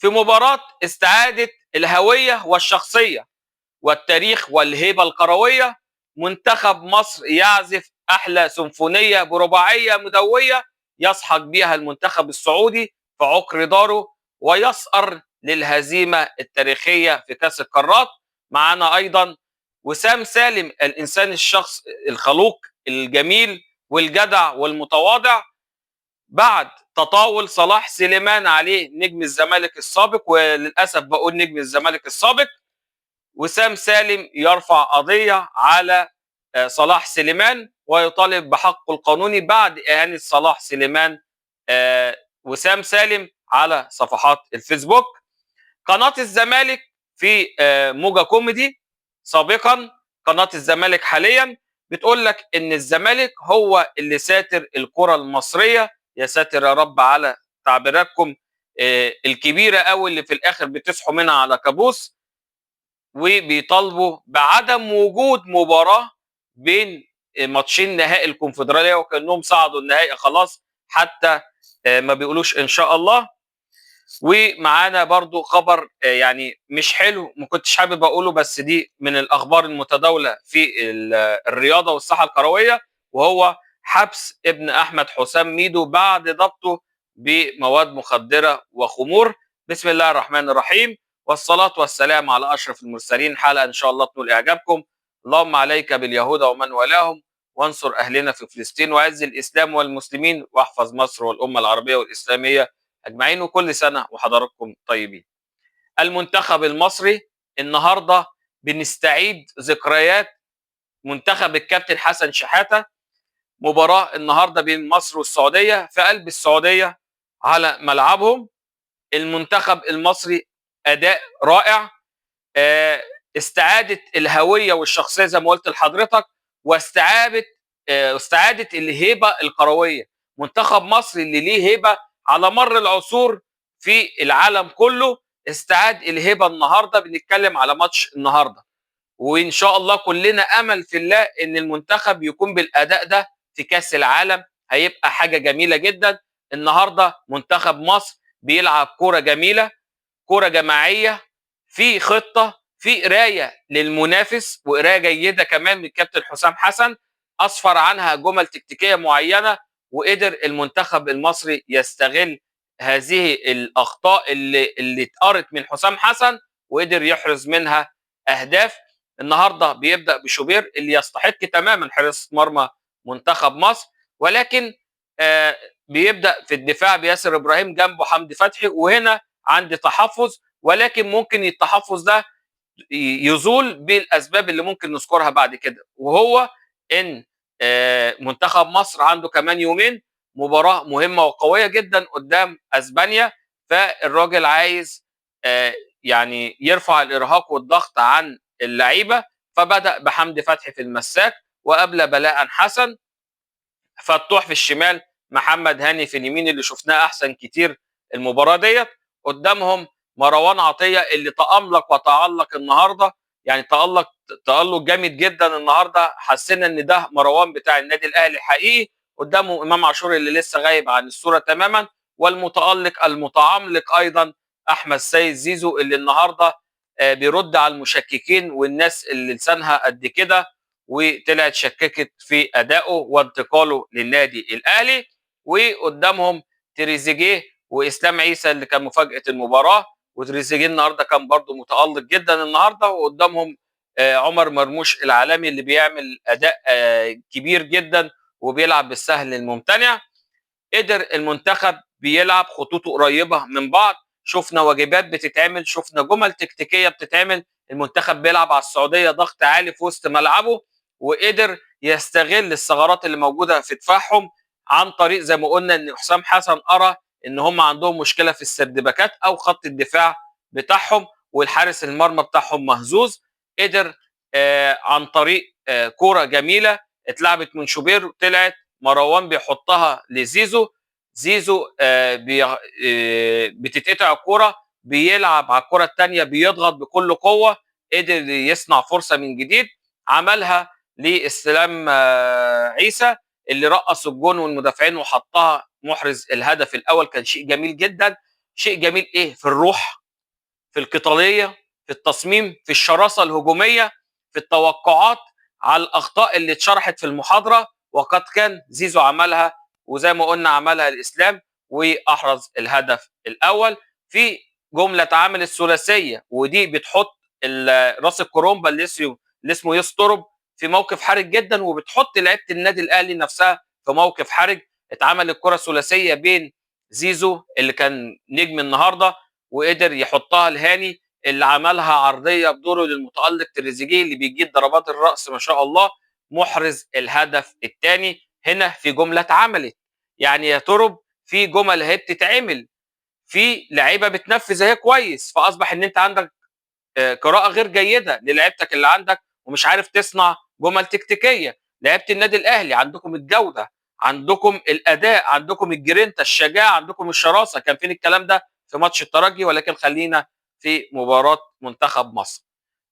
في مباراة استعادة الهوية والشخصية والتاريخ والهيبة الكروية، منتخب مصر يعزف أحلى سيمفونية برباعية مدوية يسحق بها المنتخب السعودي في عقر داره ويسأر للهزيمة التاريخية في كأس القارات. معنا أيضا وسام سالم، الإنسان الشخص الخلوق الجميل والجدع والمتواضع، بعد تطاول صلاح سليمان عليه نجم الزمالك السابق، وللأسف بقول نجم الزمالك السابق، وسام سالم يرفع قضية على صلاح سليمان ويطالب بحقه القانوني بعد إهانة صلاح سليمان وسام سالم على صفحات الفيسبوك. قناة الزمالك في موجة كوميدي سابقا، قناة الزمالك حاليا بتقول لك ان الزمالك هو اللي ساتر الكرة المصرية. يا ساتر يا رب على تعبيراتكم الكبيرة قوي اللي في الاخر بتصحوا منها على كابوس، وبيطالبوا بعدم وجود مباراة بين ماتشين نهائي الكونفدرالية وكأنهم صعدوا النهائي خلاص، حتى ما بيقولوش ان شاء الله. ومعانا برضو خبر يعني مش حلو، ما كنتش حابب اقوله، بس دي من الاخبار المتداوله في الرياضه والساحه الكرويه، وهو حبس ابن احمد حسام ميدو بعد ضبطه بمواد مخدره وخمور. بسم الله الرحمن الرحيم، والصلاه والسلام على اشرف المرسلين. حلقه ان شاء الله تنول اعجابكم. اللهم عليك باليهود ومن والاهم، وانصر اهلنا في فلسطين، واعز الاسلام والمسلمين، واحفظ مصر والامه العربيه والاسلاميه اجمعين، وكل سنه وحضراتكم طيبين. المنتخب المصري النهارده بنستعيد ذكريات منتخب الكابتن حسن شحاته. مباراه النهارده بين مصر والسعوديه في قلب السعوديه على ملعبهم. المنتخب المصري اداء رائع، استعاده الهويه والشخصيه زي ما قلت لحضرتك، واستعاده الهيبه الكرويه. منتخب مصر اللي ليه هيبه على مر العصور في العالم كله استعاد الهيبه النهارده. بنتكلم على ماتش النهارده، وان شاء الله كلنا امل في الله ان المنتخب يكون بالاداء ده في كاس العالم، هيبقى حاجه جميله جدا. النهارده منتخب مصر بيلعب كوره جميله، كوره جماعيه، في خطه، في قرايه للمنافس وقرايه جيده كمان من الكابتن حسام حسن، اسفر عنها جمل تكتيكيه معينه، وقدر المنتخب المصري يستغل هذه الاخطاء اللي اتقرت من حسام حسن، وقدر يحرز منها اهداف. النهارده بيبدا بشوبير اللي يستحق تماما حراسه مرمى منتخب مصر، ولكن بيبدا في الدفاع بياسر ابراهيم جنبه حمدي فتحي، وهنا عندي تحفظ، ولكن ممكن التحفظ ده يزول بالاسباب اللي ممكن نذكرها بعد كده، وهو ان منتخب مصر عنده كمان يومين مباراه مهمه وقويه جدا قدام اسبانيا، فالراجل عايز يعني يرفع الارهاق والضغط عن اللعيبه، فبدا بحمدي فتحي في المساك، وقبل بلاء حسن، فتوح في الشمال، محمد هاني في اليمين اللي شفناه احسن كتير المباراه ديت، قدامهم مروان عطيه اللي تالق وتعلق النهارده، يعني تالق جامد جدا النهارده، حسينا ان ده مروان بتاع النادي الاهلي الحقيقي. قدامه امام عاشور اللي لسه غايب عن الصوره تماما، والمتالق المتعملق ايضا احمد سيد زيزو اللي النهارده بيرد على المشككين والناس اللي لسانها قد كده، وطلعت شككت في ادائه وانتقاله للنادي الاهلي. وقدامهم تريزيجيه واسلام عيسى اللي كان مفاجاه المباراه، وتريزيجيه النهارده كان برضه متالق جدا النهارده، وقدامهم عمر مرموش العالمي اللي بيعمل اداء كبير جدا وبيلعب بالسهل الممتنع. قدر المنتخب بيلعب خطوطه قريبه من بعض، شفنا واجبات بتتعمل، شفنا جمل تكتيكيه بتتعمل، المنتخب بيلعب على السعوديه ضغط عالي في وسط ملعبه، وقدر يستغل الثغرات اللي موجوده في دفاعهم عن طريق زي ما قلنا ان حسام حسن ارى ان هم عندهم مشكله في السردباكات او خط الدفاع بتاعهم، والحارس المرمى بتاعهم مهزوز. قدر عن طريق كوره جميله اتلعبت من شوبير وطلعت مروان بيحطها لزيزو، زيزو بتتقطع الكوره، بيلعب على الكوره الثانيه بيضغط بكل قوه، قدر يصنع فرصه من جديد، عملها لاستلام عيسى اللي رقص الجون والمدافعين وحطها محرز الهدف الاول، كان شيء جميل جدا. شيء جميل ايه؟ في الروح، في القتاليه، في التصميم، في الشراسه الهجوميه، في التوقعات على الاخطاء اللي اتشرحت في المحاضره، وقد كان زيزو عملها، وزي ما قلنا عملها الاسلام واحرز الهدف الاول في جمله اتعملت ثلاثيه، ودي بتحط راس الكرومبا اللي اسمه يسترب في موقف حرج جدا، وبتحط لعيبه النادي الاهلي نفسها في موقف حرج. اتعملت كره ثلاثيه بين زيزو اللي كان نجم النهارده، وقدر يحطها لهاني اللي عملها عرضيه بدوره للمتالق تريزيجيه اللي بيجيب ضربات الراس ما شاء الله، محرز الهدف الثاني. هنا في جمله اتعملت، يعني يا ترب في جمل اهي بتتعمل، في لعيبه بتنفذ اهي كويس، فاصبح ان انت عندك قراءه غير جيده للعيبتك اللي عندك، ومش عارف تصنع جمل تكتيكيه. لعيبه النادي الاهلي عندكم الجوده، عندكم الاداء، عندكم الجرينتا، الشجاعه، عندكم الشراسه. كان فين الكلام ده في ماتش الترجي؟ ولكن خلينا في مباراه منتخب مصر.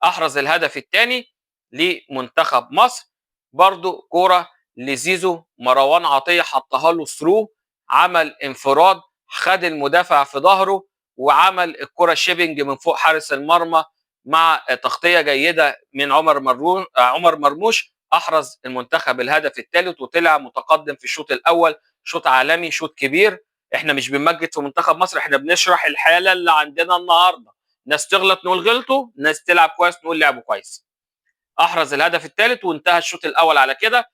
احرز الهدف الثاني لمنتخب مصر، برضو كوره لزيزو، مروان عطيه حطها له ثرو، عمل انفراد، خد المدافع في ظهره، وعمل الكره شيبنج من فوق حارس المرمى مع تغطيه جيده من عمر مرموش. احرز المنتخب الهدف الثالث وطلع متقدم في الشوط الاول. شوط عالمي، شوط كبير. احنا مش بنمجد في منتخب مصر، احنا بنشرح الحاله اللي عندنا النهارده. ناس تغلط نقول غلطوا، ناس تلعب كويس نقول لعبوا كويس. احرز الهدف الثالث وانتهى الشوط الاول على كده.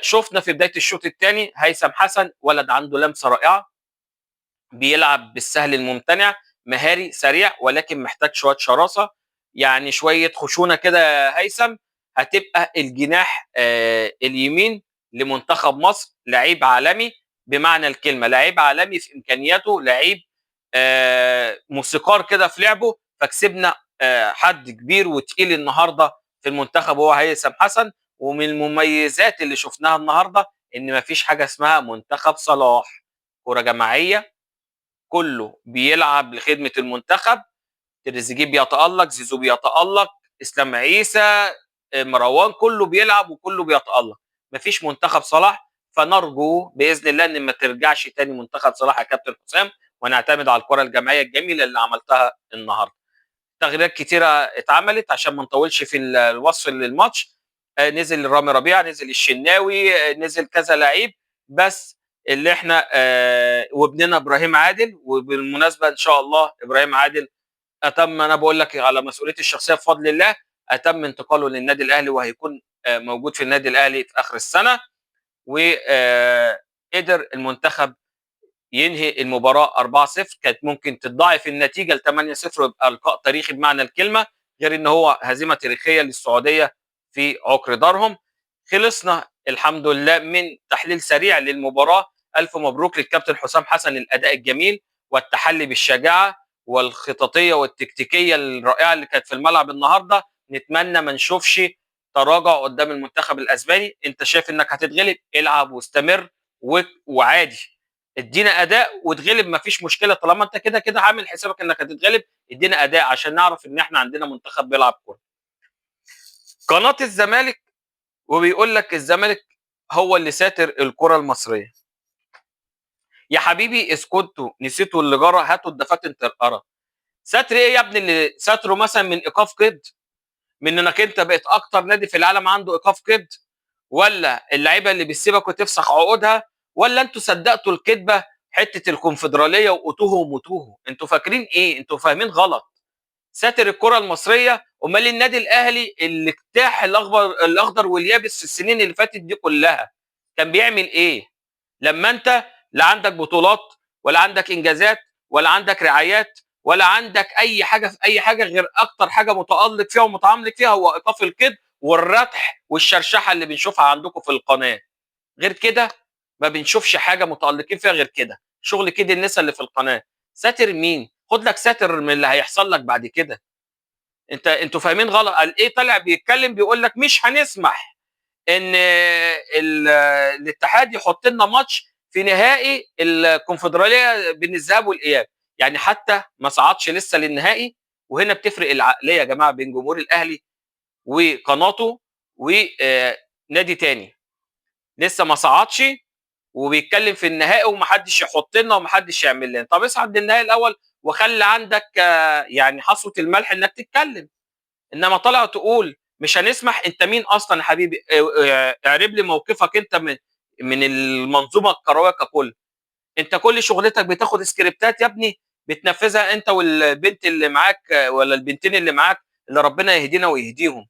شفنا في بدايه الشوط الثاني هيثم حسن، ولد عنده لمسه رائعه، بيلعب بالسهل الممتنع، مهاري سريع، ولكن محتاج شويه شراسه، يعني شويه خشونه كده يا هيثم. هتبقى الجناح اليمين لمنتخب مصر، لعيب عالمي بمعنى الكلمه، لعيب عالمي في امكانياته، لعيب موسيقار كده في لعبه. فكسبنا حد كبير وتقيل النهارده في المنتخب هو هيثم حسن. ومن المميزات اللي شفناها النهارده ان مفيش حاجه اسمها منتخب صلاح، كره جماعيه، كله بيلعب لخدمه المنتخب. تريزيجيه بيتالق، زيزو بيتالق، اسلام عيسى، مروان، كله بيلعب وكله بيتالق. مفيش منتخب صلاح. فنرجو باذن الله ان ما ترجعش تاني منتخب صلاح يا كابتن حسام، ونعتمد على الكره الجماعيه الجميله اللي عملتها النهارده. تغييرات كتيره اتعملت عشان ما نطولش في الوصف للماتش. نزل رامي ربيعه، نزل الشناوي، نزل كذا لعيب، بس اللي احنا وابننا ابراهيم عادل. وبالمناسبه ان شاء الله ابراهيم عادل اتم، انا بقول لك على مسؤوليتي الشخصيه بفضل الله، اتم انتقاله للنادي الاهلي، وهيكون موجود في النادي الاهلي في اخر السنه. وقدر المنتخب ينهي المباراه 4-0. كانت ممكن تتضاعف النتيجه ل 8-0 ويبقى لقاء تاريخي بمعنى الكلمه، غير ان هو هزيمه تاريخيه للسعوديه في عقر دارهم. خلصنا الحمد لله من تحليل سريع للمباراه. الف مبروك للكابتن حسام حسن الاداء الجميل والتحلي بالشجاعه والخططيه والتكتيكيه الرائعه اللي كانت في الملعب النهارده. نتمنى ما نشوفش تراجع قدام المنتخب الاسباني. انت شايف انك هتتغلب، العب واستمر وعادي، ادينا اداء وتغلب، مفيش مشكله. طالما انت كده كده عامل حسابك انك هتتغلب، ادينا اداء عشان نعرف ان احنا عندنا منتخب بيلعب كوره. قناه الزمالك وبيقول لك الزمالك هو اللي ساتر الكره المصريه. يا حبيبي اسكتوا، نسيتوا اللي جرى، هاتوا الدفاتر ترقره. ساتر ايه يا ابني؟ اللي ساتره مثلا من ايقاف قيد، من انك انت بقيت اكتر نادي في العالم عنده ايقاف قيد، ولا اللعيبه اللي بتسيبك وتفسخ عقودها، ولا انتوا صدقتوا الكذبه حته الكونفدراليه واتوه ومتوه؟ انتوا فاكرين ايه؟ انتوا فاهمين غلط. ساتر الكره المصريه. امال النادي الاهلي اللي اجتاح الاخضر واليابس في السنين اللي فاتت دي كلها كان بيعمل ايه؟ لما انت لا عندك بطولات، ولا عندك انجازات، ولا عندك رعايات، ولا عندك اي حاجه في اي حاجه، غير اكتر حاجه متالق فيها ومتعمق فيها هو ايقاف القيد والردح والشرشحه اللي بنشوفها عندكم في القناه. غير كده ما بنشوفش حاجه متالقين فيها غير كده، شغل كده الناس اللي في القناه. ساتر مين؟ خد لك ساتر من اللي هيحصل لك بعد كده. انتوا فاهمين غلط. قال ايه؟ طالع بيتكلم بيقول لك مش هنسمح ان الاتحاد يحط لنا ماتش في نهائي الكونفدراليه بين الذهاب والاياب، يعني حتى ما صعدش لسه للنهائي. وهنا بتفرق العقليه يا جماعه بين جمهور الاهلي وقناته ونادي تاني لسه ما صعدش، وبيتكلم في النهائي ومحدش يحط لنا ومحدش يعمل لنا. طب اصعد للنهائي الاول وخلي عندك يعني حصوه الملح انك تتكلم. انما طالع تقول مش هنسمح. انت مين اصلا يا حبيبي؟ اعرب لي موقفك انت من المنظومه الكرويه ككل. انت كل شغلتك بتاخد سكريبتات يا ابني بتنفذها انت والبنت اللي معاك ولا البنتين اللي معاك اللي ربنا يهدينا ويهديهم.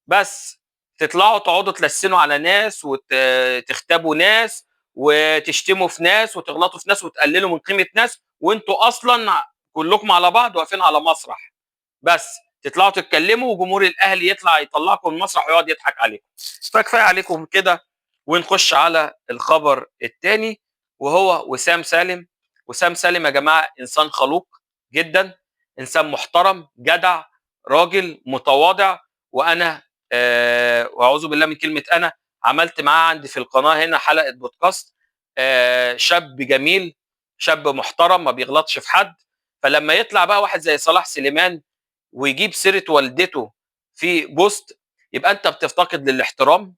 بس تطلعوا تقعدوا تلسنوا على ناس وتختبوا ناس وتشتموا في ناس وتغلطوا في ناس وتقللوا من قيمه ناس، وانتوا اصلا كلكم على بعض واقفين على مسرح. بس تطلعوا تتكلموا وجمهور الاهلي يطلع يطلعكم من المسرح ويقعد يضحك عليكم. فكفايه عليكم كده. ونخش على الخبر الثاني وهو وسام سالم. وسام سالم يا جماعه انسان خلوق جدا، انسان محترم جدع راجل متواضع. وانا واعوذ بالله من كلمه انا، عملت معاه عندي في القناه هنا حلقه بودكاست. شاب جميل، شاب محترم ما بيغلطش في حد. فلما يطلع بقى واحد زي صلاح سليمان ويجيب سيره والدته في بوست، يبقى انت بتفتقد للاحترام.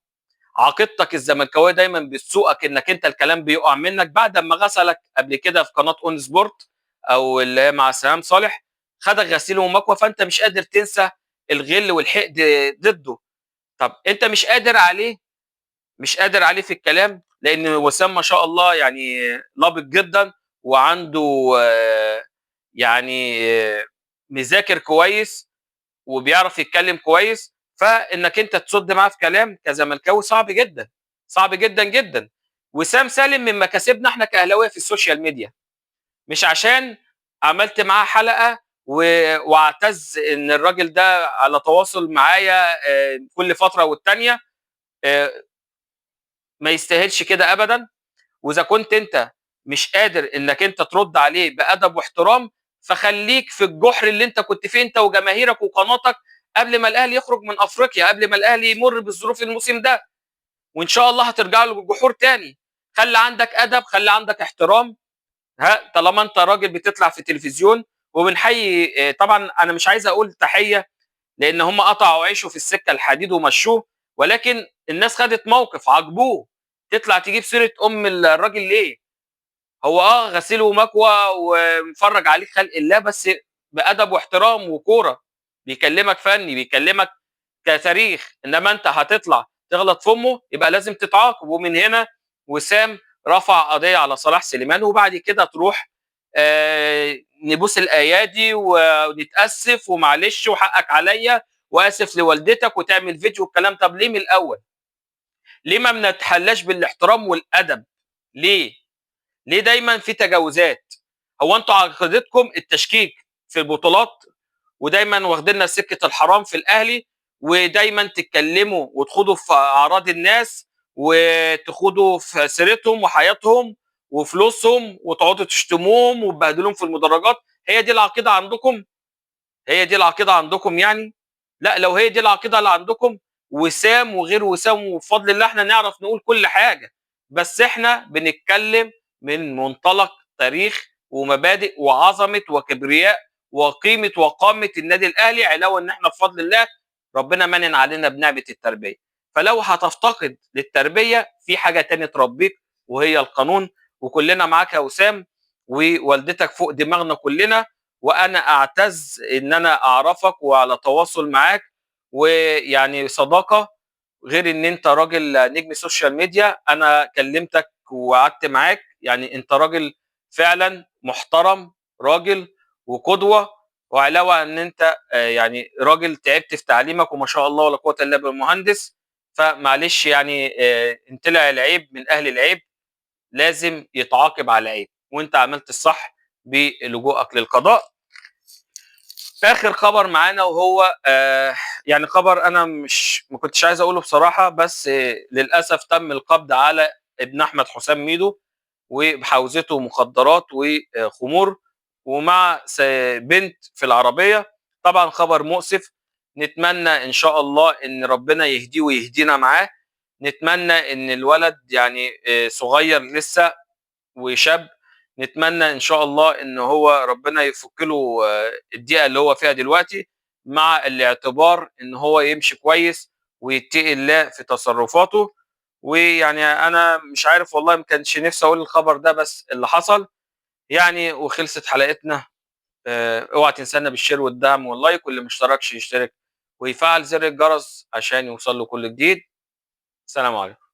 عقيدتك الزملكاويه دايما بتسوقك انك انت الكلام بيقع منك بعد ما غسلك قبل كده في قناه اون سبورت او اللي هي مع سلام صالح، خدك غسيل ومكوى، فانت مش قادر تنسى الغل والحقد ضده. طب انت مش قادر عليه، مش قادر عليه في الكلام، لان وسام ما شاء الله يعني لابق جدا وعنده يعني مذاكر كويس وبيعرف يتكلم كويس. فانك انت تصد معاه في كلام كزملكاوي صعب جدا، صعب جدا جدا. وسام سالم من مكاسبنا احنا كاهلاويه في السوشيال ميديا، مش عشان عملت معاه حلقه واعتز ان الراجل ده على تواصل معايا كل فتره والتانيه. ما يستاهلش كده ابدا. واذا كنت انت مش قادر انك انت ترد عليه بادب واحترام، فخليك في الجحر اللي انت كنت فيه انت وجماهيرك وقناتك قبل ما الاهلي يخرج من افريقيا، قبل ما الاهلي يمر بالظروف الموسم ده. وان شاء الله هترجع له بالجحور تاني. خلي عندك ادب، خلي عندك احترام. ها طالما انت راجل بتطلع في التلفزيون. وبنحيي طبعا انا مش عايز اقول تحيه لان هم قطعوا عيشه في السكه الحديد ومشوه، ولكن الناس خدت موقف عاجبوه. تطلع تجيب سيره ام الراجل ليه؟ هو غسيل ومكوى ومفرج عليك خلق الله، بس بادب واحترام وكوره. بيكلمك فني، بيكلمك كتاريخ. انما انت هتطلع تغلط في امه يبقى لازم تتعاقب. ومن هنا وسام رفع قضيه على صلاح سليمان، وبعد كده تروح نبوس الايادي ونتاسف ومعلش وحقك عليا واسف لوالدتك وتعمل فيديو والكلام. طب ليه من الاول؟ ليه ما بنتحلاش بالاحترام والادب؟ ليه؟ ليه دايما في تجاوزات؟ هو انتوا عقيدتكم التشكيك في البطولات ودايما واخديننا سكه الحرام في الاهلي، ودايما تتكلموا وتخوضوا في اعراض الناس وتخوضوا في سيرتهم وحياتهم وفلوسهم وتقعدوا تشتموهم وتبهدلوهم في المدرجات. هي دي العقيده عندكم؟ هي دي العقيده عندكم يعني؟ لا، لو هي دي العقيده اللي عندكم، وسام وغير وسام وبفضل الله احنا نعرف نقول كل حاجه. بس احنا بنتكلم من منطلق تاريخ ومبادئ وعظمه وكبرياء وقيمه وقامه النادي الاهلي، علاوه ان احنا بفضل الله ربنا منن علينا بنعمه التربيه. فلو هتفتقد للتربيه في حاجه تانية تربيك وهي القانون. وكلنا معاك يا وسام، ووالدتك فوق دماغنا كلنا. وانا اعتز ان انا اعرفك وعلى تواصل معاك ويعني صداقه. غير ان انت راجل نجم سوشيال ميديا، انا كلمتك وقعدت معاك يعني انت راجل فعلا محترم، راجل وقدوه. وعلاوه ان انت يعني راجل تعبت في تعليمك وما شاء الله ولا قوه الا بالله مهندس. فمعلش يعني ان طلع العيب من اهل العيب لازم يتعاقب على العيب، وانت عملت الصح بلجوءك للقضاء. اخر خبر معانا وهو يعني خبر انا مش ما كنتش عايز اقوله بصراحه، بس للاسف تم القبض على ابن احمد حسام ميدو وبحوزته مخدرات وخمور ومع بنت في العربيه. طبعا خبر مؤسف. نتمنى ان شاء الله ان ربنا يهديه ويهدينا معاه. نتمنى ان الولد يعني صغير لسه وشاب. نتمنى ان شاء الله ان هو ربنا يفك له الضيقه اللي هو فيها دلوقتي، مع الاعتبار ان هو يمشي كويس ويتقي الله في تصرفاته. ويعني أنا مش عارف والله ما كانش نفسي أقول الخبر ده بس اللي حصل، يعني وخلصت حلقتنا. اوعى تنسانا بالشير والدعم واللايك، واللي ما اشتركش يشترك ويفعل زر الجرس عشان يوصل له كل جديد. سلام عليكم.